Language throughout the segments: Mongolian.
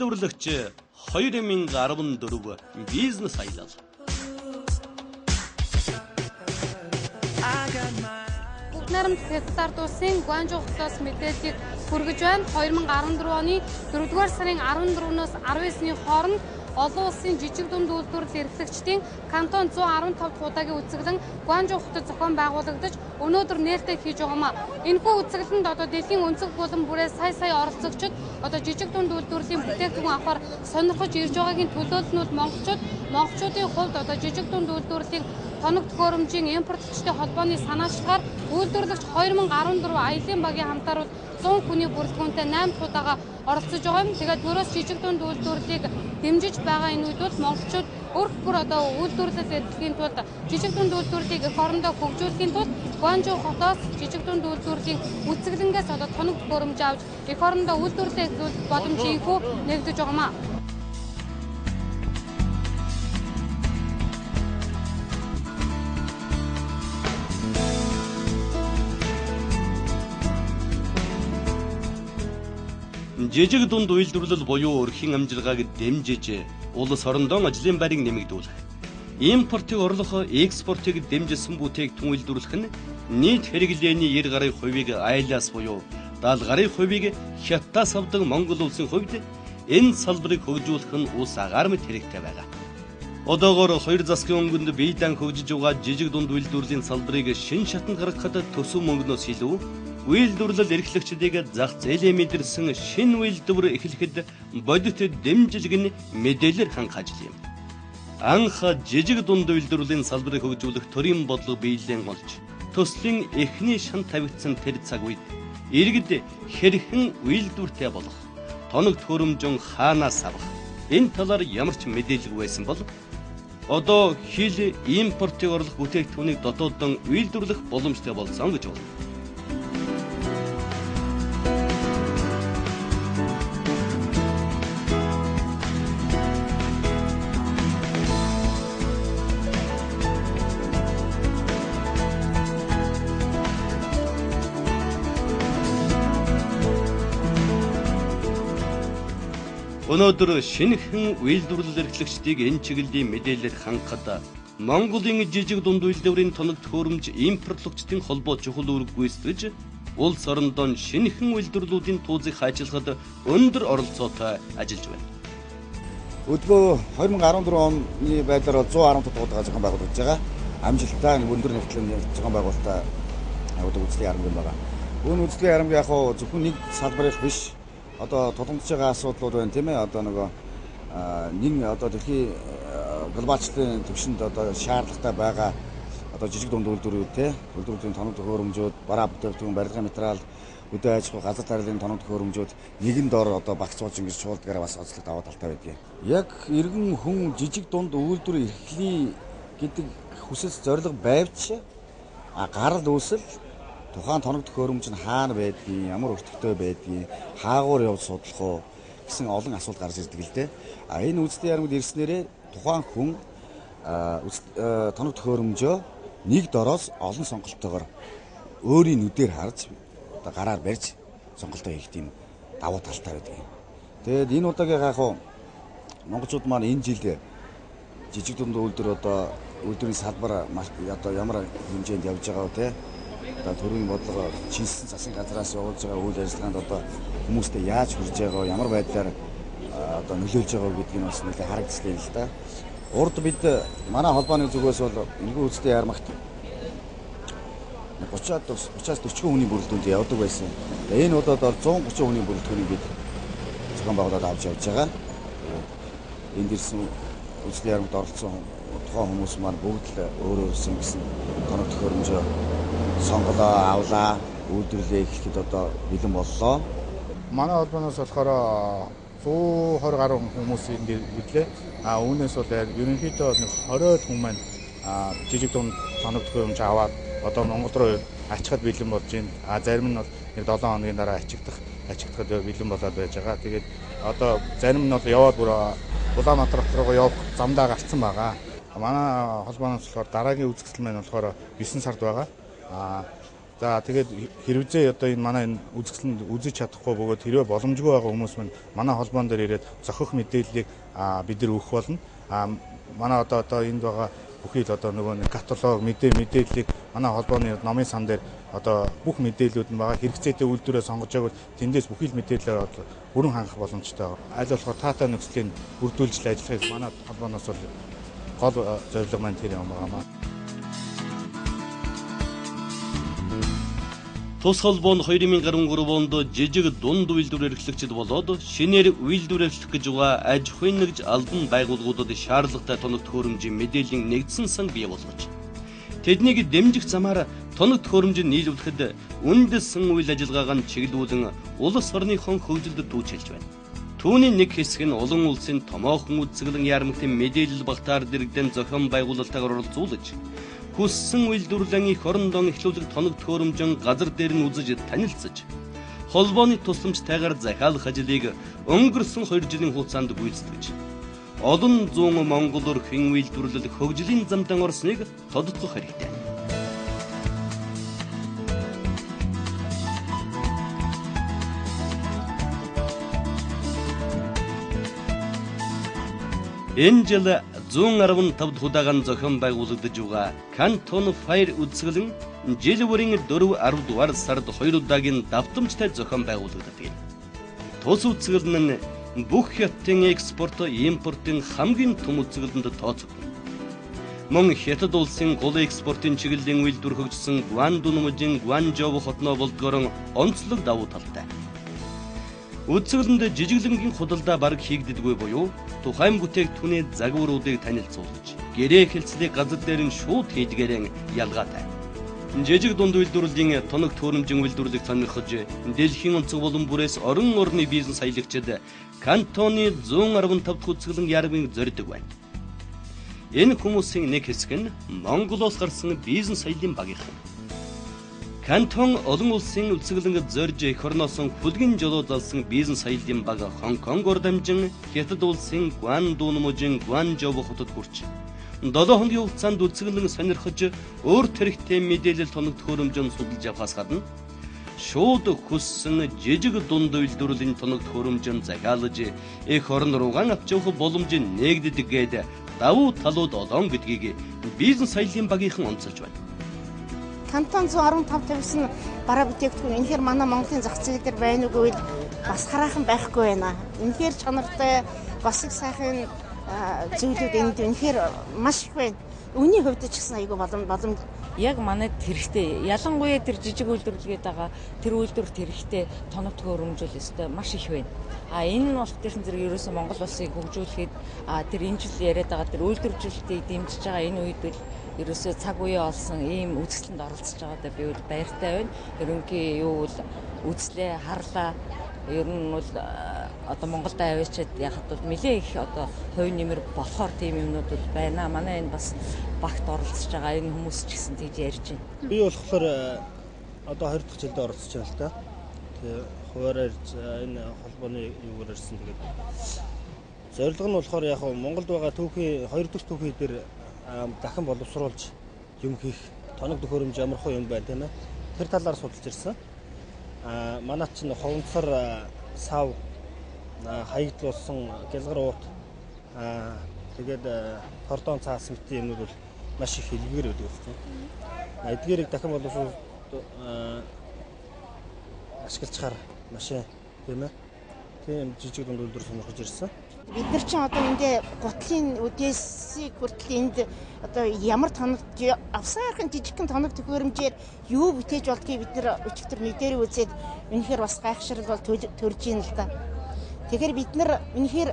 үйлдвэрлэгч 2014 бизнес аялал. Бүгд найрамд хятад улсын Гуанчжоу хотоос мэдээллийг хүргэж байна. 2014 оны 4-р сарын 14-ноос 19-ний хооронд олон улсын жижиг дунд үйлдвэрлэл эрхлэгчдийн кантон 115 дахь удаагийн үзэсгэлэн Гуанчжоу хотод зохион байгуулагдаж өнөөдөр нээлттэй хийж байгаа. Энэхүү үзэсгэлэнд дэлхийн өнцөг булан бүрээс сая оролцогчид жижиг дунд үйлдвэрлэлийн бүтээгдэхүүн авахар сонирхож ирж байгаагийн төлөөллнүүд монголчуудын хувьд жижиг дунд үйлдвэрлэлийн тоног төхөөрөмжийн импортлогчдын холбооны санаачлагаар үйлдвэрлэгч 2014 аялын багийн хамтаарууд 100 хүний бүрэлдэхүүнтэй 8 дахь удаага оролцож байгаа юм. Тэгээд төрөөс жижиг дунд үйлдвэрлэлийг дэмжиж байгаа энэ үед бол монголчууд өрх бүр үйлдвэрлэл эрхлэхийн тулд жижиг дунд үйлдвэрлэлийг эх орондоо хөгжүүлэхийн тулд Гуанчжоу хотоос жижиг дунд үйлдвэрлэлийн үзэсгэлэнгээс тоног төхөөрөмж авч эх орондоо үйлдвэрлэлээ эхлүүлэх боломжийг нэгдэж байгаа юм. Жижиг дунд үйлдвэрлэл буюу өрхийн амжилгааг дэмжиж, улс орондоо ажлын байрыг нэмэгдүүлэх, импортыг орлох, экспортыг дэмжсэн бүтээгдэхүүн үйлдвэрлэх нь нийт хэрэглээний 90 гаруй хувийг айлаас буюу 70 гаруй хувийг хятадаас авдаг Монгол улсын хувьд энэ салбарыг хөгжүүлэх нь улс агаар мэт хэрэгтэй байгаа. Одоогоор 2 засгийн өнгөнд бие даан хөгжиж байгаа жижиг дунд үйлдвэрлэлийн салбарыг шин шатанд гаргахад төсөв мөнгнөөс илүү үйлдвэрлэл эрхлэгчдийг зах зээлээ мэдэрсэн шинэ үйлдвэр эхлэхэд бодит дэмжлэг нь мэдээлэлээр хангаж юм. Анх жижиг дунд үйлдвэрлэлийн салбарыг хөгжүүлэх төрийн бодлого биелэн олж төслийн эхний шан тавигдсан тэр цаг үед иргэд хэрхэн үйлдвэртэй болох, тоног төхөөрөмжөн хаанаас авах энэ талаар ямар ч мэдээлэл байсан бол одоо хил импортыг орлох бүтээгдэхүүнийг дотооддон үйлдвэрлэх боломжтой болсон гэж байна. Өнөөдөр шинэхэн үйлдвэрлэл эрхлэгчдийг энэ чиглэлийн мэдээлэлд хангахад Монголын жижиг дунд үйлдвэрийн тоног төхөөрөмж импортлогчдын холбоо чухал үүрэг гүйцэтгэж улс орондоо шинэхэн үйлдвэрлэлүүдийн туузыг хайчилахад өндөр оролцоотой ажиллаж байна. Өдгөө 2014 оны байдлаар 115 удаа зохион байгуулагдж байгаа. Амжилттай өндөр нэгтгэлийн зохион байгуулалтаа үзлэгийн харамг байгаа. Үүн үзлэгийн харамг яг зөвхөн нэг салбарыг биш тулгамдж байгаа асуудлууд байна тийм ээ. Дэлхийн глобалчлалын түвшинд шаардлагатай байгаа жижиг дунд үйлдвэрүүдийн тоног төхөөрөмжүүд, бараа бүтээгдэхүүн, барилгын материал, үдээ аж ахуй, газар тариалан тоног төхөөрөмжүүд нэгэн дор багцуулж ингэж чуулдгаараа бас онцлог даваа талтай байдгийг. Яг иргэн хүн жижиг дунд үйлдвэр эрхлэе гэдэг хүсэл зорилго байвч гарал үүсэл тухайн тоног төхөөрөмж нь хаана байдгийг, ямар өртөгтэй байдгийг, хаагуур явж судлах уу гэсэн олон асуулт гарч ирдэг л дээ. Энэ үзлэлийн харамгад ирснээрээ тухайн хүн тоног төхөөрөмжөө нэг дороос олон сонголтоогоор өөрийн нүдээр харж гараар барьж сонголтоо хийх тийм давуу талтай байдаг. Тэгээд энэ удаагийн монголчууд маань энэ жил жижиг дунд үйлдвэрийн салбар ямар хэмжээнд явж байгаа вэ те? Төрийн бодлого чинсэн засгийн газраас явуулж байгаа үйл ажиллагаанд хүмүүстэй яаж хүрж байгаа, ямар байдлаар нөлөөлж байгаа гэдгийг бас нэлээд харагдсан л да. Урд бид манай холбооны зүгээс бол энэхүү үзлэлийн харамгт 30-40 хүний бүрэлдэхүүнд явдаг байсан. Энэ удаад 130 хүний бүрэлдэхүүнийг бид зохион байгуулалт авч явж байгаа. Энд ирсэн үзлэлийн харамгт оролцсон тухайн хүмүүс маань бүгд л өөрөөсөн гэсэн тоног төхөөрөмжөө сонголоо, авлаа, үйлдвэрлэлээ эхлэхэд бэлэн боллоо. Манай холбооноос болохоор 120 гаруй хүмүүс энд ирлээ. Үүнээс бол ерөнхийдөө 20-од хүн маань жижиг дунд тоног төхөөрөмж аваад Монгол руу ачихад бэлэн болж байна. Зарим нь бол 7 хоногийн дараа ачигдахад бэлэн болоод байж байгаа. Тэгээд зарим нь бол яваад бүр Улаанбаатар руу явах замдаа гарцсан байгаа. Манай холбооноос болохоор дараагийн үзэсгэлэн маань болохоор 9 сард байгаа. За тэгээд хэрвээ одоо энэ манай энэ үзэсгэлэнд үзэж чадахгүй бөгөөд хэрвээ боломжгүй байгаа хүмүүс маань манай холбоон дээр ирээд зохих мэдээллийг бид нар өгөх болно. Манай одоо энд байгаа бүхий л одоо нөгөө каталог мэдээллийг манай холбооны номын сан дээр одоо бүх мэдээллүүд нь байгаа. Хэрэгцээтэй үйлдвэрээ сонгож байвал тэндээс бүхий л мэдээлэлээр бүрэн хангах боломжтой байна. Аль болохоор таатай нөхцөлийг бүрдүүлж ажиллахыг манай холбооноос бол гол зорилго маань тэр юм байна. Тус холбоо нь 2013 онд жижиг дунд үйлдвэр эрхлэгчид болоод шинээр үйлдвэр эрхлэх гэж байгаа аж ахуйн нэгж албан байгууллагуудад шаардлагатай тоног төхөөрөмжийн мэдээллийн нэгдсэн сан бий болгож тэднийг дэмжих замаар тоног төхөөрөмжийг нийлүүлэхэд үндэссэн үйл ажиллагааг нь чиглүүлэн улс орныхон хөгжилд дүүчилж байна. Түүний нэг хэсэг нь олон улсын томоохон үзэсгэлэн яармагтын мэдээлэл багтаар дэрэгдэн зохион байгуулалтаагаар оролцуулж хүссэн үйлдвэрлэлийн эх орондоо эхлүүлэх тоног төхөөрөмжийн газар дээр нь үзэж танилцж холбооны тусламжтайгаар захиалах ажлыг өнгөрсөн 2 жилийн хугацаанд гүйцэтгэж олон зуун монгол өрхийн үйлдвэрлэл хөгжлийн замдан орсныг тодтогох хэрэгтэй. Энэ жил 115 удаагаан зохион байгуулагдаж байгаа Canton Fire үзэсгэлэн жил бүрийн 4-10 дугаар сард 2 удаагийн давтамжтай зохион байгуулагддаг. Тус үзэсгэлэн нь бүх хятадын экспорт, импортын хамгийн том үзэсгэлэнд тооцогдно. Мөн хятад улсын гол экспортын чиглэлийн үйлдвэр хөгжсөн Гуандун мужийн Гуанчжоу хотноо болдгоор онцлог давуу талтай. Үзэсгэлэнд жижиглэнгийн худалдаа бараг хийгддэггүй буюу тухайн бүтээгдэхүүний загваруудыг танилцуулж гэрээ хэлцлийг газар дээр нь шууд хийдгээрэн ялгаатай. Жижиг дунд үйлдвэрлэлийн тоног төхөөрөмжийн үйлдвэрлэлийг сонирхож дэлхийн онцгой болон бүрээс орон орны бизнес аялагчид Кантоны 115 дахь үзэсгэлэн яармыг зоридог байна. Энэ хүмүүсийн нэг хэсэг нь Монголоос гарсан бизнес аялын багийнхан. Кантон олон улсын үзэсгэлэнг зорж эх орноос хүлгэн жолоо залсан бизнес аялын баг Хонконгоор дамжин Хятад улсын Гуандун мужийн Гуанчжоу хотод хүрч 7 хоногийн хугацаанд үзэсгэлэн сонирхож өөр тэрэгтэй мэдээлэл тоног төхөөрөмжөнд судалж авахаас гадна шууд хүссэн жижиг дунд үйлдвэрлэлийн тоног төхөөрөмжөнд захиалж эх орн руугаан авч явах боломж нээгддэг гээд давуу талууд олон гэдгийг бизнес аялын багийнхан онцолж байна. Кантон 115 тавьсан бараа бүтээгдэхүүн үнэхээр манай Монголын зах зээл дээр байна уугүй бас хараахан байхгүй байна. Үнэхээр чанартай бас их сайхан зүйлүүд энд үнэхээр маш их байна. Үүний хувьд ч гэсэн айгүй боломж яг манайд хэрэгтэй. Ялангуяа тэр жижиг үйлдвэрлэгээд байгаа тэр үйлдвэрт хэрэгтэй тоног төхөөрөмжөл өстой маш их байна. Энэ нь бол тэрсэн зэрэг ерөөсөн Монгол улсыг хөгжүүлэхэд тэр энэ жил яриад байгаа тэр үйлдвэржилтийг дэмжиж байгаа энэ үед л ерөөсөө цаг үе олсон ийм үзэсгэлэнд оролцож байгаадаа би бол баяртай байна. Ерөнхий юу бол үзлээ харлаа. Ер нь бол одоо Монголд аваачаад яхад бол нэлээ их одоо хувь нэмэр болохоор тийм юмнууд бол байна. Манай энэ бас багт оролцож байгаа энэ хүмүүс ч гэсэн тэгж ярьж байна. Би болохоор одоо 20 дахь жилдээ оролцож байна л да. Тэгээ хуваараар энэ холбооны юугаар ирсэн. Тэгээд зорилго нь болохоор яг Монголд байгаа түүхийн 2 дахь түүхий дээр дахин боловсруулж юм хийх тоног төхөөрөмж ямар хөө юм байна тийм ээ. Тэр талаар судалж ирсэн. Манай чинь ховонцор сав хаягдлуулсан гялгар уут тэгээд кордон цаас мэтийн юмнууд бол маш их хэлбэр байдаг гэсэн. Эдгээрийг дахин боловсруулж ашиглахаар машин тийм ээ. Тийм жижиг дунд үйлдвэр сонирхож ирсэн. Бид нар ч одоо эндээ гутлын үдээсийг хүртэл энд одоо ямар тоног авсаархан жижигхэн тоног төхөөрөмжээр юу бүтээж болдгийг бид нар өчигдөр мэдээр үзээд үнэхээр бас гайхшрал бол төрж ийн л да. Тэгэхээр бид нар үнэхээр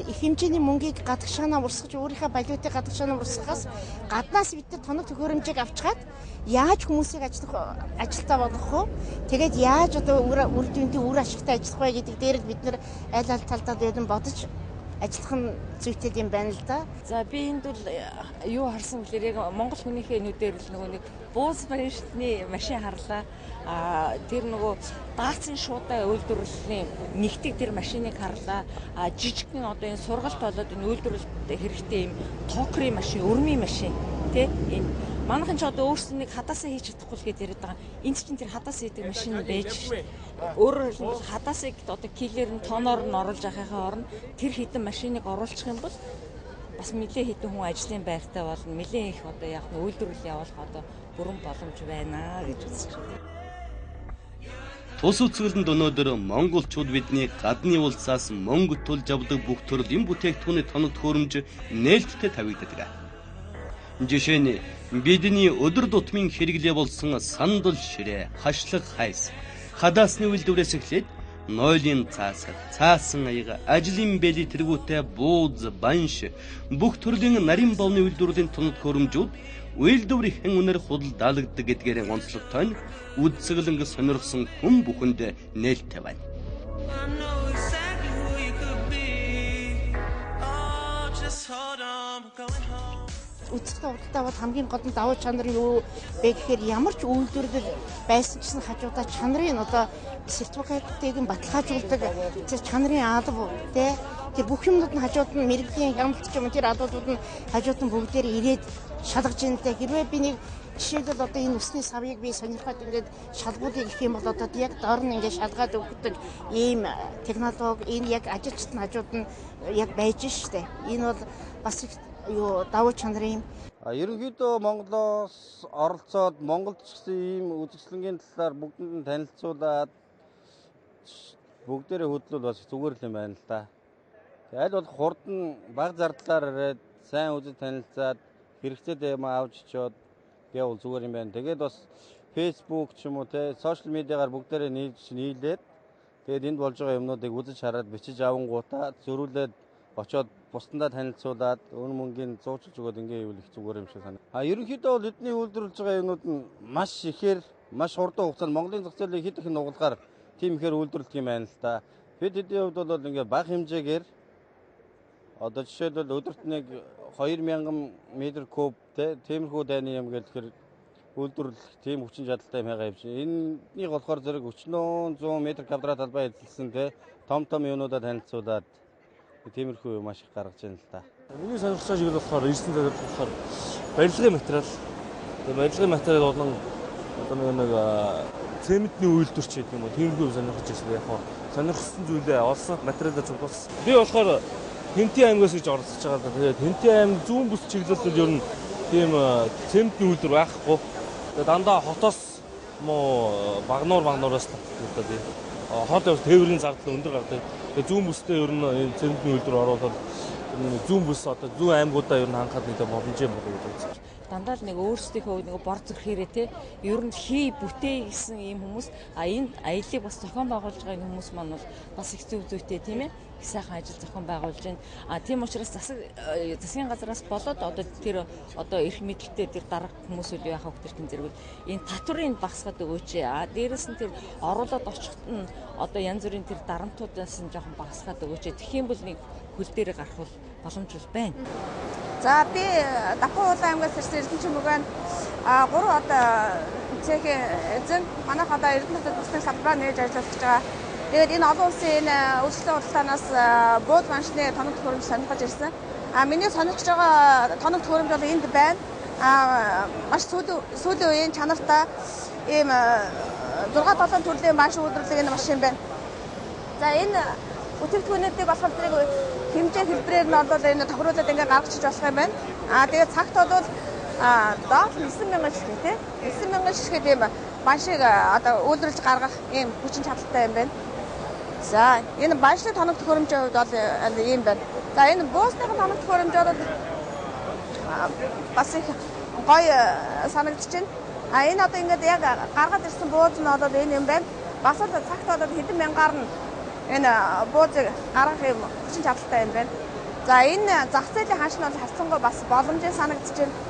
их хэмжээний мөнгийг гадагшаанаа урсгаж өөрийнхөө балиутыг гадагшаанаа урсгахаас гаднаас бид нар тоног төхөөрөмжийг авчгаад яаж хүмүүсийг ажилтаа болгох вэ? Тэгээд яаж одоо үр дүндээ үр ашигтай ажиллах вэ гэдэг дээр бид нар аль аль талдаа бодож ажиллах нь зүйтэй юм байна л да. За би энд бол юу харсан гэхээр яг Монгол хүнийхээ нүдээр л нэг бууз машины машин харлаа. Тэр нөгөө даацын шуудаа үйлдвэрлэлийн нэгтгэг тэр машиныг харлаа. Жижигхэн одоо энэ сургалт болоод энэ үйлдвэрлэлд хэрэгтэй юм токрын машин, өрмийн машин тий энэ манайхан ч одоо өөрсдөө нэг хадаасаа хийж чадахгүй л гэж яриад байгаа. Энд чинь тэр хадаасаа хийдэг машин байж шээ. Өөрөөр хэлбэл хадаасыг одоо килээр нь тоноор нь оруулж авахын оронд тэр хідэн машиныг оруулчих юм бол бас нэлээ хідэн хүн ажлын байртай болно. Нэлээ их одоо яг нь үйлдвэрлэл явуулах одоо бүрэн боломж байна гэж үзэж байна. Тус үзэсгэлэнд өнөөдөр монголчууд бидний гадны улсаас мөнгө төлж авдаг бүх төрлийн бүтээгдэхүүний тоног төхөөрөмж нээлттэй тавигддаг. Жишээ нь бидний өдөр тутмын хэрэглээ болсон сандал ширээ, хашлаг хайс, хадаасны үйлдвэрээс эхлээд нойлын цаасар, цаасан аяга, ажлын бэли тэргүүтээ бууз, банш бүх төрлийн нарийн бовны үйлдвэрлэлийн тоног төхөөрөмжүүд үйлдвэрийн үнээр худалдаалагддаг гэдгээр онцлогтой нь үзэсгэлэнг сонирхсон хүн бүхэнд нээлттэй байна. Үзэсгэлэн худалдаа бол хамгийн гол нь давуу чанар юу бэ гэхээр ямар ч үйлдвэрлэл байсан гэсэн хажуудаа чанарын одоо сертификатыг нь баталгаажуулдаг тэр чанарын алба тий тэр бүх юмнууд нь хажууд нь мэрэгжлийн хяналт ч юм тэр албуудууд нь хажууд нь бүгдээр ирээд шалгаж ийнтэй хэрвээ би нэг жишээлбэл одоо энэ усны савыг би сонирхоод ингээд шалгуулъя гэх юм бол одоо яг доор нь ингээд шалгаад өгдөг ийм технологи энэ яг ажилчид нь хажууд нь яг байж штэ энэ бол бас юу давуу чанар юм. Ерөнхийдөө Монголоос оролцоод Монголд ч гэсэн ийм үзэсгэлэнгийн талаар бүгдэнд нь танилцуулаад бүгдээрээ хөдлөл бас зүгээр л юм байна л да. Аль болох хурд нь бага зардлаар ирээд сайн үзэж танилцаад хэрэгтэй юм авч очиод явал зүгээр юм байна. Тэгээд бас Facebook ч юм уу те сошиал медиагаар бүгдээрээ нийлээд тэгээд энд болж байгаа юмнуудыг үзэж хараад бичиж авангуудаа зөрүүлээд очоод бусдандаа танилцуулаад өн мөнгөний зуучилж өгөөд ингээ ивэл их зүгээр юм шиг санагдав. Ерөнхийдөө бол эдний үйлдвэрлэж байгаа юмнууд нь маш ихээр маш хурдан хугацаанд Монголын зах зээлийг хэд их нугалахаар тийм ихээр үйлдвэрлэх юм байна л да. Бид хэдийн хувьд бол ингээ бага хэмжээгээр одоо жишээлбэл өдөрт нэг 2000 м3 тиймэрхүү дайны юм гэлэхээр үйлдвэрлэх тийм хүчин чадалтай юм байгаа юм шиг. Энэнийг болохоор зэрэг өчнөө 100 м2 талбай эзэлсэн том юмнуудаа танилцуулаад тиймэрхүү маш их гаргаж байна л да. Миний сонирхсан шиг болохоор ирсэн зэрэг болохоор барилгын материал. Тэгээ барилгын материал болон одоо нэг цементний үйлдвэрч гэдэг юм уу тиймэрхүү сонирхож ирсэн. Яг нь сонирхсан зүйлээ олсон материалаа цуглуулсан. Би болохоор Хэнтийн аймгаас гэж оролцож байгаа. Тэгээд Хэнтийн аймаг зүүн бүс чиглэлд ер нь тийм цементний үйлдвэр байхгүй. Тэгээд дандаа хотоос муу багнуураас татдаг тийм. Хот тээврийн зардал өндөр гардаг. Тэгээд зүүн бүстэй ер нь энэ цементний үйлдвэр оруулаад зүүн бүс одоо зүүн аймагуудаа ер нь хангахад нэг боломж юм болов уу гэж. Дандаа л нэг өөрсдийнхөө нэг бор зүрхээрээ те ер нь хий бүтээ гэсэн ийм хүмүүс энэ аяллыг бас зохион байгуулж байгаа энэ хүмүүс маань бол бас их зөв зүйтэй тийм ээ их сайхан ажил зохион байгуулж байна. Тийм учраас засгийн газраас болоод одоо тэр одоо эрх мэдэлтэй тэр дарга хүмүүсүүд яхаа хөгтөрхөн зэрэг энэ татврын багсгаад өгөөч. Дээрэс нь тэр оруулаад очихт нь одоо янз бүрийн тэр дарамтуудаас нь жоохон багсгаад өгөөч. Тэгэх юм бол нэг хөл дээр гарах боломж байна. За би Давхан Улаан аймгаас ирсэн Эрдэнэчим мөгөн 3 одоо цэхийн эзэн манайх одоо Эрдэнэ хотод бүсний салбараа нээж ажиллаж байгаа. Тэгээд энэ олон улсын энэ үйлчлэлийн худалдаанаас бууд баншны тоног төхөөрөмж сонирхож ирсэн. Миний сонирхож байгаа тоног төхөөрөмж бол энд байна. Маш сүүлийн үеийн чанартай ийм 6-7 төрлийн машин үйлдвэрлэх энэ машин байна. За энэ бүтээгдэхүүнүүдийг болохоор зэрэг хэмжээ хэлбэрээр нь бол энэ тохируулаад ингээ гаргачих болох юм байна. Тэгээд цагт бол доод 9000 ширхэг тийм 9000 ширхэг ийм баншиг одоо үйлдвэрлэж гаргах ийм хүчин чадалтай юм байна. За энэ баншны тоног төхөөрөмжийн хувьд бол ийм байна. За энэ буусны тоног төхөөрөмж бол бас их гоё санагдаж байна. Энэ одоо ингээд яг гаргаад ирсэн бууз нь бол энэ юм байна. Бас л цагт бол хэдэн мянгаар нь энэ буузыг гаргах юм хүчин чадалтай юм байна. За энэ зах зээлийн ханш нь бол харьцангуй бас боломжтой санагдаж байна.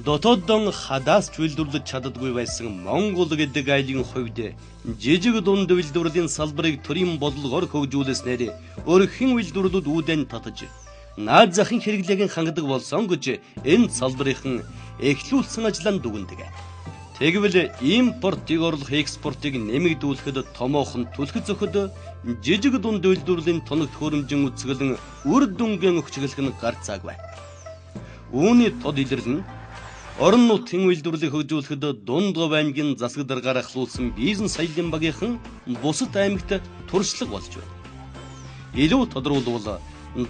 дотооддон хадаас ч үйлдвэрлэж чаддаггүй байсан Монгол гэдэг айлын хувьд жижиг дунд үйлдвэрлэлийн салбарыг төрийн бодлогоор хөгжүүлснээр өргөн үйлдвэрлэлүүд үүдэн татаж наад захын хэрэглээг хангадаг болсон гэж энэ салбарын эхлүүлсэн ажлаа дүгнэдэг. Тэгвэл импортыг орлох экспортыг нэмэгдүүлэхэд томоохон түлхэж зөхөд жижиг дунд үйлдвэрлэлийн тоног төхөөрөмжийн үзэсгэлэн үр дүнгийн өгчлөх нь гарцаагүй. Үүний тод илэрлэн орон нутгийн үйлдвэрлэлийг хөгжүүлэхэд Дундгов аймгийн засаг даргаар ахлуулсан бизнес соёлын багийнхан бусад аймагт туршлага болж байна. Илүү тодорхойлбол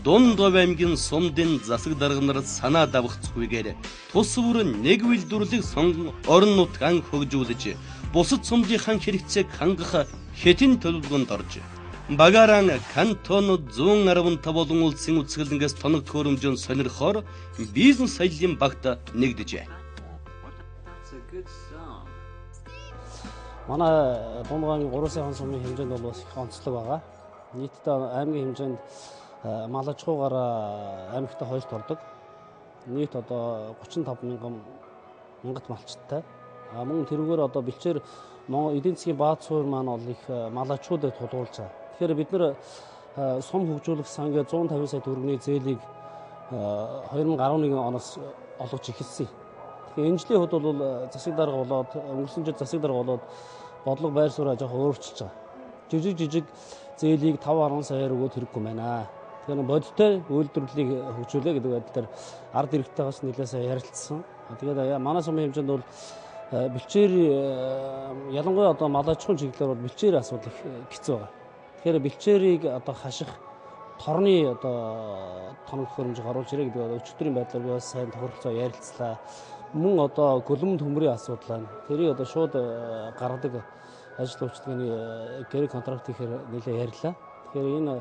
Дундгов аймгийн сумдын засаг дарга нар санаа давхцахгүйгээр тус бүр нэг үйлдвэрлэлийг сонгон орон нутгаар хөгжүүлж бусад сумдынхаа хэрэгцээг хангах хэтийн төлөвлөгөөнд орж Багааран кантонууд 115 болон улсын үзэсгэлэнгээс тоног төхөөрөмжөнд сонирхоор бизнес соёлын багт нэгдэжээ. Манай Дундгавын 3 сая сумын хэмжээнд бол бас их онцлог байгаа. Нийтдээ аймгийн хэмжээнд мал аж ахуйгаараа аймагтаа хоёрт ордог. Нийт одоо 35 мянгат малчтай. Мөн тэрүүгээр одоо бэлчээр Монгол эдийн засгийн бааз суурь маань бол их мал аж ахуйд тулгуурлаж байгаа. Тэгэхээр бид нар сум хөгжүүлэх сангийн 150 сая төгрөгийн зээлийг 2011 оноос олгож эхэлсэн. Тэгэхээр энэ жилийн хувьд бол засаг дарга болоод өнгөрсөн жил засаг дарга болоод бодлого байр сууриа жоох өөрчилж байгаа. Жижиг зээлийг 5.10 саяар өгөөд хэрэггүй байна. Тэгэхээр бодиттой үйлдвэрлэлийг хөгжүүлээ гэдэг байдлаар ард иргэдтэйгээс нэлээд сайн ярилцсан. Тэгээд манай сумын хэмжээнд бол бэлчээр ялангуяа одоо мал аж ахуйн чиглэлээр бол бэлчээр асуудал их хэцүү байгаа. Тэгэхээр бэлчээрийг одоо хаших торны одоо тоног төхөөрөмжийг оруулж ирээ гэдэг өчигдрийн байдлаар би бас сайн тохиролцоо ярилцлаа. Мөн одоо гөлөм төмрийн асуудал байна. Тэрийг одоо шууд гаргадаг ажил үйлчилгээний гэрэг контракт ихээр нэлээд ярьлаа. Тэгэхээр энэ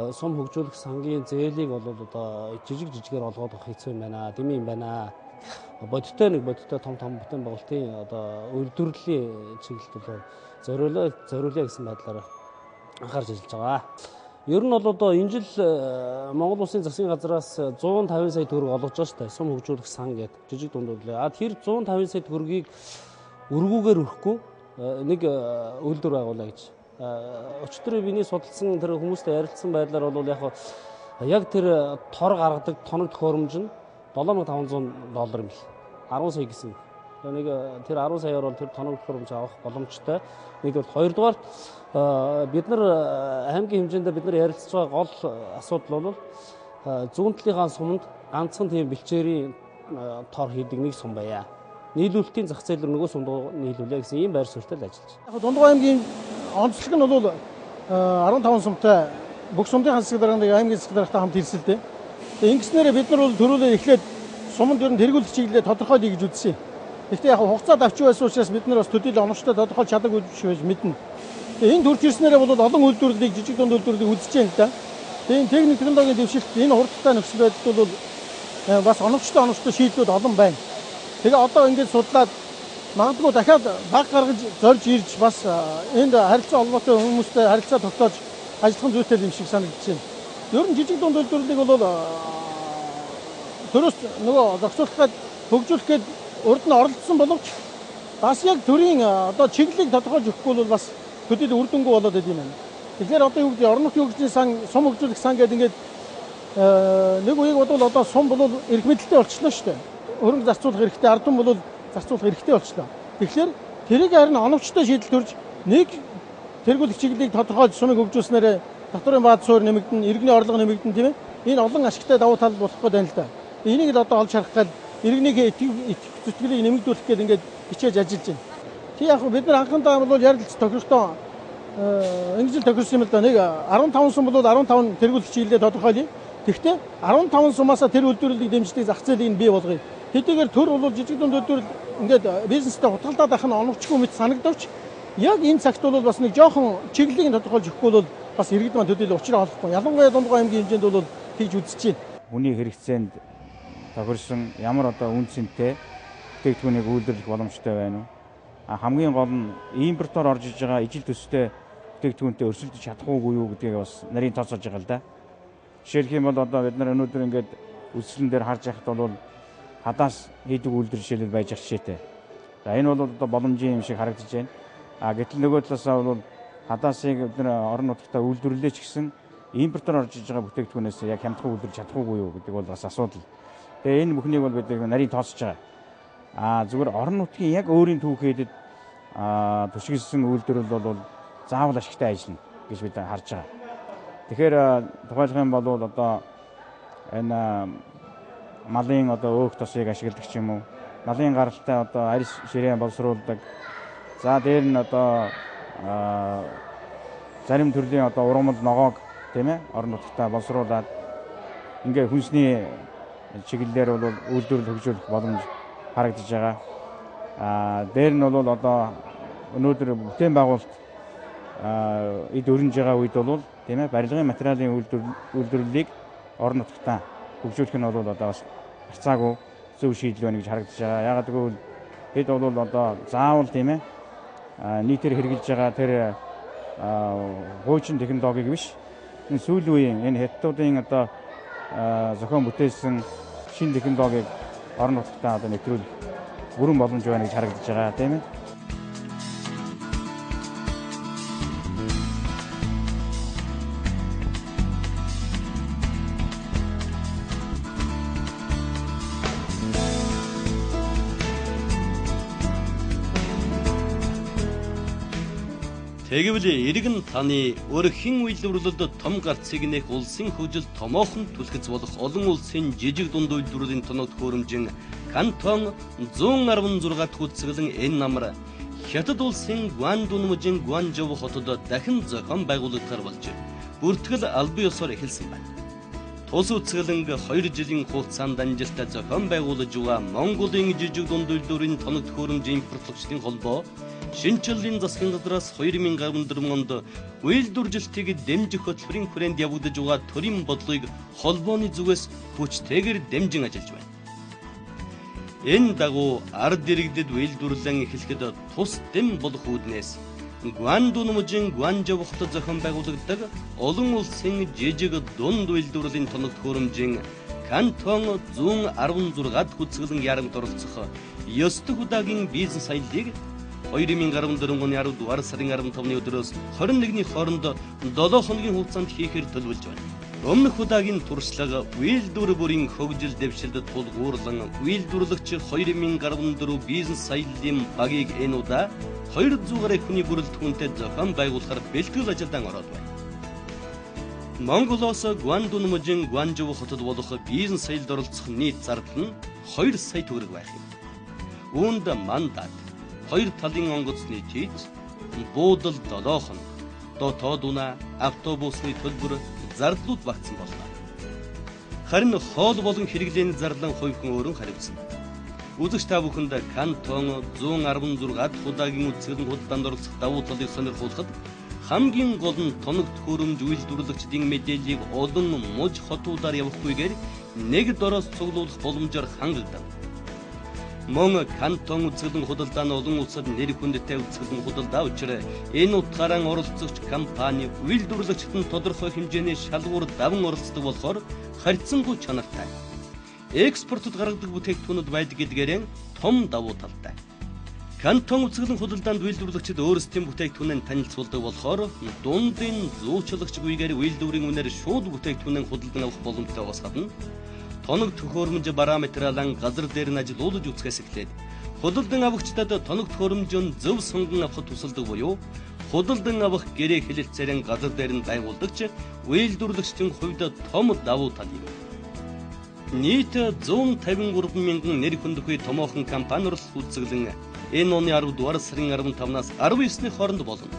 сум хөгжүүлэх сангийн зээлийг бол одоо жижигээр олгоод авах хэцүү юм байна. Дэми юм байна. Бодиттой том бүтээн байгуулалтын одоо үйлдвэрлэлийн чиглэлд бол зориулъя гэсэн байдлаар анхаарч ажиллаж байгаа. Ер нь бол одоо энэ жил Монгол Улсын засгийн газраас 150 сая төгрөг олгож байгаа шүү дээ. Сум хөгжүүлэх сан гэдэг жижиг дунд үйлдвэрлэл. Тэр 150 сая төгрөгийг өргүүгээр өрөхгүй нэг үйлдвэр байгуулаа гэж. Өчигдөр биний судалсан тэр хүмүүстэй ярилцсан байдлаар бол яг тэр тор гаргадаг тоног төхөөрөмж нь $7500 юм бэл. 10 сая гэсэн. Нэг тэр 10 саяар бол тэр тоног төхөөрөмж авах боломжтой. Нэгдүгээр, хоёрдугаар бид нар аймгийн хэмжээндээ бид нар ярилцж байгаа гол асуудал бол зүүн талынхаа суманд ганцхан тийм бэлчээрийн тор хийдэг нэг сум байя. Нийлүүлэлтийн зах зээл рүү нөгөө сумд нийлүүлээ гэсэн ийм байр суурьтай л ажиллаж байна. Яг Дундгав аймгийн онцлог нь бол 15 сумтай бүх сумдын засаг дарганы аймгийн засаг даргатай хамт ирсэн л дээ. Тэгээ ингэснээр бид нар бол төрүүлээ эхлээд суманд ер нь тэргүүлэх чиглэлээ тодорхойлъё гэж үзсэн. Гэхдээ яг хугацаа давчгүй байсан учраас бид нар бас төдийлөн оновчтой тодорхойлж чадаагүй биш мэднэ. Тэгээ энэ төрж ирснээр бол олон үйлдвэрлэлийг жижиг дунд үйлдвэрлэлийг үзэж байна л да. Тэгээ энэ техник технологийн дэвшилт энэ хурдтай нөхцөл байдал бол бас оновчтой шийдлүүд олон байна. Тэгээ одоо ингэж судлаад магадгүй дахиад баг гаргаж зорж ирж бас энд харилцаа холбоотой хүмүүстэй харилцаа тогтоож ажиллах зүйтэй юм шиг санагдаж байна. Ер нь жижиг дунд үйлдвэрлэлийг бол төрөөс нөгөө зохицуулахад хөгжүүлэхэд урд нь оролцсон боловч бас яг төрийн одоо чиглэлийг тодорхойлж өгөхгүй бол бас төдийлөн үр дүнгүй болоод идэв юм байна. Тэгэхээр одоо юу гэдэг орон нутгийн хөгжлийн сан, сум хөгжүүлэх сан гэдэг ингээд нэг үеиг бодвол одоо сум бол эрх мэдэлтэй болчихлоо шүү дээ. Хөрөнгө зарцуулах хэрэгтэй, ард түмэн бол зарцуулах хэрэгтэй болчихлоо. Тэгэхээр тэрийг харин оновчтой шийдэл төрж нэг тэргүүлэх чиглэлийг тодорхойлж сумыг хөгжүүлснээр татварын бааз суурь нэмэгдэн, иргэний орлого нэмэгдэн тийм ээ. Энэ олон ашигтай давуу тал болох гэдэг байна л да. Энийг л одоо олж харах гал иргэний зүтгэлийг нэмэгдүүлэх гэдэг ингээд хичээж ажиллаж байна. Тэг яг бид нар анхандаа бол ярилцж тохирохдоо ингэж л тохирсон юм л да. Нэг 15 сум бол 15 тэргүүлэх чиглэлээ тодорхойлъё. Тэгэхдээ 15 сумаасаа тэр үйлдвэрлэлийг дэмждэг зах зээлийг бий болгоё. Хэдийгээр төр бол жижиг дунд үйлдвэрлэл ингээд бизнестэй хутгалдаад байх нь оновчгүй мэт санагдавч яг энэ цагт бол бас нэг жоохон чиглэлийг тодорхойлж өгөхгүй бол бас иргэд маань төдийлөн учраа олохгүй. Ялангуяа Дундгав аймгийн хэмжээнд бол тэгж үзэж байна. Хүний хэрэгцээнд тохирсон ямар одоо үнцэнтэй бүтээгдэхүүнийг үйлдвэрлэх боломжтой байна уу? Хамгийн гол нь импортоор орж иж байгаа ижил төстэй бүтээгдэхүүнтэй өрсөлдөж чадахгүй юу гэдгийг бас нарийн тооцоолж байгаа л да. Жишээлх юм бол одоо бид нар өнөөдөр ингээд үсрэн дээр харж байхад бол хадаас хийдэг үйлдвэр жишээлбэл байж ах жишээтэй. За энэ бол одоо боломжийн юм шиг харагдаж байна. Гэтэл нөгөө талаасаа бол хадаасыг бид нэр орон нутгатаа үйлдвэрлэж гисэн импортоор орж иж байгаа бүтээгдэхүүнээс яг хямдхан үйлдвэрлэж чадахгүй юу гэдэг бол бас асуудал. Тэгээ энэ бүхнийг бол бид нарийн тооцож байгаа. Зүгээр орон нутгийн яг өөрийн түүхийдэд түшиглсэн үйлдвэрлэл бол заавал ашигтай ажиллана гэж бид харж байгаа. Тэгэхээр тухайлах юм бол одоо энэ малын одоо өөх тосыг ашигладаг ч юм уу, малын гаралтай одоо арьс ширээн боловсруулдаг. За дээр нь одоо зарим төрлийн одоо ургамал ногоог тийм ээ орон нутгатаа боловсруулад ингээ хүнсний чиглэлээр бол үйлдвэрлэл хөгжүүлэх боломж харагдаж байгаа. Дээр нь бол одоо өнөөдөр бүтээн байгуулалт эд өрнж байгаа үед бол тийм ээ барилгын материалын үйлдвэрлэлийг орон нутгатаа хөгжүүлэх нь бол одоо бас харцаагүй зөв шийдэл байна гэж харагдаж байгаа. Яагаад гэвэл хэд бол одоо заавал тийм ээ нийтээр хэрэгжилж байгаа тэр хуучин технологиг биш. Энэ сүүлийн үеийн энэ хятадуудын одоо зохион бүтээсэн шинэ технологиг орон нутгатаа одоо нэвтрүүлэх бүрэн боломж байна гэж харагдаж байгаа тийм ээ. Тэгвэл иргэн таны өрхийн үйлдвэрлэлд том гарцыг нээх улсын хөгжил томоохон түлхэц болох олон улсын жижиг дунд үйлдвэрлэлийн тоног төхөөрөмжийн кантон 116 дахь үзэсгэлэн энэ намар Хятад улсын Гуандун мужийн Гуанчжоу хотод дахин зохион байгуулагдахаар болж бүртгэл албан ёсоор эхэлсэн байна. Тус үзэсгэлэнг 2 жилийн хугацаанд амжилттай зохион байгуулж байгаа Монголын жижиг дунд үйлдвэрийн тоног төхөөрөмжийн импортлогчдын холбоо шинчиллийн засгийн газраас 2014 онд үйлдвэржилтийг дэмжих хөтөлбөрийн хүрээнд явагдаж байгаа төрийн бодлогыг холбооны зүгээс хүчтэйгээр дэмжин ажиллаж байна. Энэ дагуу ард иргэдэд үйлдвэрлэн эхлэхэд тус дэм болох үүднээс Гуандун мужийн Гуанчжоу хотод зохион байгуулагддаг олон улсын жижиг дунд үйлдвэрлэлийн тоног төхөөрөмжийн кантон 116 дахь үзэсгэлэн яаранд оролцох 9 дахь удаагийн бизнес аяллыг 2014 оны 10 дугаар сарын 15-ны өдрөөс 21-ний хооронд 7 хоногийн хугацаанд хийхээр төлөвлөж байна. Өмнөх удаагийн туршлага үйлдвэр бүрийн хөгжил дэвшилтэд тулгуурлан үйлдвэрлэгч 2014 бизнес аяллын багийг энэ удаа 200 гаруй хүний бүрэлдэхүүнтэй зохион байгуулахаар бэлтгэл ажилдаа ороод байна. Монголоос Гуандун мужийн Гуанчжоу хотод болох бизнес аяллд оролцох нийт зардал нь 2 сая төгрөг байх юм. Үүнд мандат 2 талын онгоцны тийц, буудал 7 хоног, дотоод унаа, автобусны төлбөр зардлууд багтсан болно. Харин хоол болон хэрэглээний зарлан хувьхан өөрөн хариуцсан. Үзэгч та бүхэнд кантон 116 дахь удаагийн үзэсгэлэн худалдаанд оролцох давуу талыг сонирхуулахад хамгийн гол нь тоног төхөөрөмж үйлдвэрлэгчдийн мэдээллийг олон муж хотуудаар явахгүйгээр нэг дороос цуглуулах боломжоор хангагдав. Мөн кантон үзэсгэлэн худалдаа нь олон улсад нэр хүндтэй үзэсгэлэн худалдаа учраас энэ утгаараа оролцогч компани үйлдвэрлэгчид нь тодорхой хэмжээний шалгуур даван оролцдог болохоор харьцангуй чанартай. Экспортод гаргадаг бүтээгдэхүүнүүд байдаг гэдгээр том давуу талтай. Кантон үзэсгэлэн худалдаанд үйлдвэрлэгчид өөрсдийн бүтээгдэхүүнээ танилцуулдаг болохоор дундын зуучлагчгүйгээр үйлдвэрийн үнээр шууд бүтээгдэхүүнээ худалдан авах боломжтой байгаас гадна тоног төхөөрөмж бараа материалан газар дээр нь ажиллуулж үзэхээс эхлээд худалдан авагчдад тоног төхөөрөмжийн зөв сонгон авахд тусалдаг буюу худалдан авах гэрээ хэлэлцээрэн газар дээр нь байгуулдагч үйлдвэрлэгчдийн хувьд том давуу тал юм. Нийт 153 мянган нэр хүндтэй томоохон компани оролцох үзэсгэлэн энэ оны 10 дугаар сарын 15-наас 19-ний хооронд болно.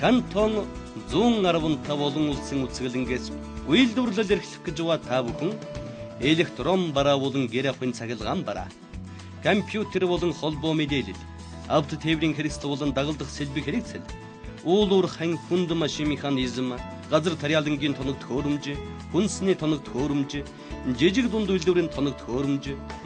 Кантон 115 олон улсын үзэсгэлэнгээс үйлдвэрлэл эрхлэх гэж байгаа та бүхэн электрон бараа болон гэр ахуйн цахилгаан бараа, компьютер болон холбоо мэдээлэл, авто тээврийн хэрэгсэл болон дагалдах сэлбэг хэрэгцэл, уулуур хан хүнд машин механизм, газар тариалангийн тоног төхөөрөмж, хүнсний тоног төхөөрөмж, жижиг дунд үйлдвэрийн тоног төхөөрөмж,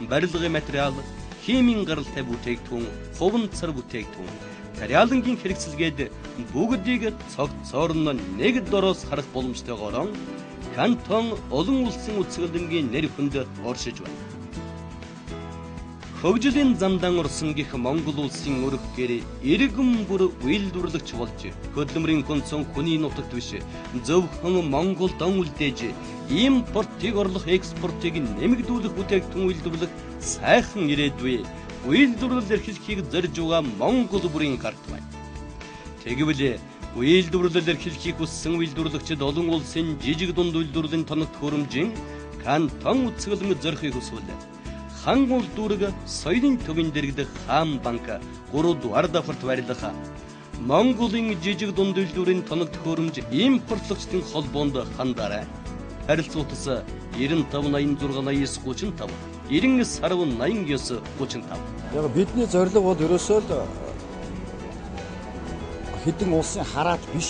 барилгын материал, химийн гаралтай бүтээгдэхүүн, хуван цар бүтээгдэхүүн, тариалангийн хэрэгцэлгээд бүгдийг цогцоор нь нэг дороос харах боломжтойгоор кантон олон улсын үзэсгэлэнгийн нэр хүнд оршиж байна. хөгжлийн замдан орсон гэх Монгол улсын өрх гэр иргэн бүр үйлдвэрлэгч болж хөдөлмөрийн концон хүний нутагт биш зөвхөн Монголд үлдээж импортыг орлох экспортыг нэмэгдүүлэх бүтээгдэхүүн үйлдвэрлэх сайхан ирээдүй үйлдвэрлэл эрхлэхийг зорж байгаа Монгол бүрийн гарт байна. Тэгвэл үйлдвэрлэл эрхлэхийг хүссэн үйлдвэрлэгчид олон улсын жижиг дунд үйлдвэрлэлийн тоног төхөөрөмжийн кантон үцгэлэн зорихыг хүсвэл хан улс дүүрэг соёлын төвийн дэргэдэх хаан банк 3 дугаар дафарт барилах Монголын жижиг дунд үйлдвэрийн тоног төхөөрөмж импортлагчдын холбоонд хандаарай. Харилцуутас 95 86 89 35 99 89 35. Яг бидний зорилго бол ерөөсөө л хэдэн улсын хараат биш.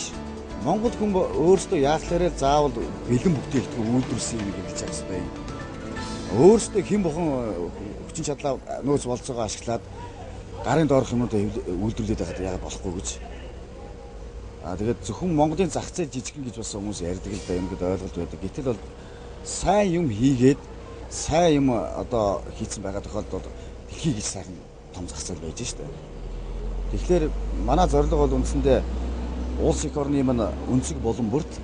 Монгол хүн өөрсдөө яахлаараа заавал бэлэн бүтээгдэхүүн үйлдвэрлэсэн юм гэж хэлж байгаа юм. Өөрсдөө хэн бүхэн хүчин чадлаа нөөц болцоогоо ашиглаад гарын доорх юмудаа үйлдвэрлээд байгаад яагаад болохгүй гэж. Тэгээд зөвхөн Монголын зах зээл жижигхэн гэж бас хүмүүс ярьдаг л да юм гээд ойлголт байдаг. Гэтэл бол сайн юм хийгээд сайн юм одоо хийцэн байгаа тохиолдолд дэлхийг их сайхан том зах зээл байж штэ. Тэгэхээр манай зорилго бол үндсэндээ улс их орны маань өнцөг болон бүрт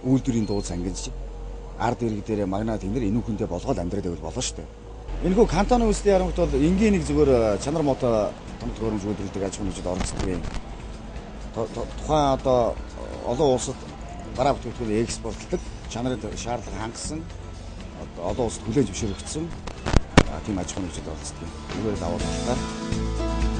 үйлдвэрийн дуу цангиж ард иргэн дээрээ магнаа тэмдэр энүүхэндээ болгоод амьдраад байвал болно шүү дээ. Энэхүү кантоны үйлслийн ярамт бол энгийн нэг зүгээр чанар мото том төхөөрөмж үйлдвэрлэдэг аж ахуйн нэгжид оролцдог юм. Тухайн одоо олон улсад бараа бүтээгдэхүүн экспортлдог чанарын шаардлага хангасан одоо олон улсад хүлээн зөвшөөрөгдсөн тийм аж ахуйн нэгжид оролцдог юм. Үүгээр даваад байна.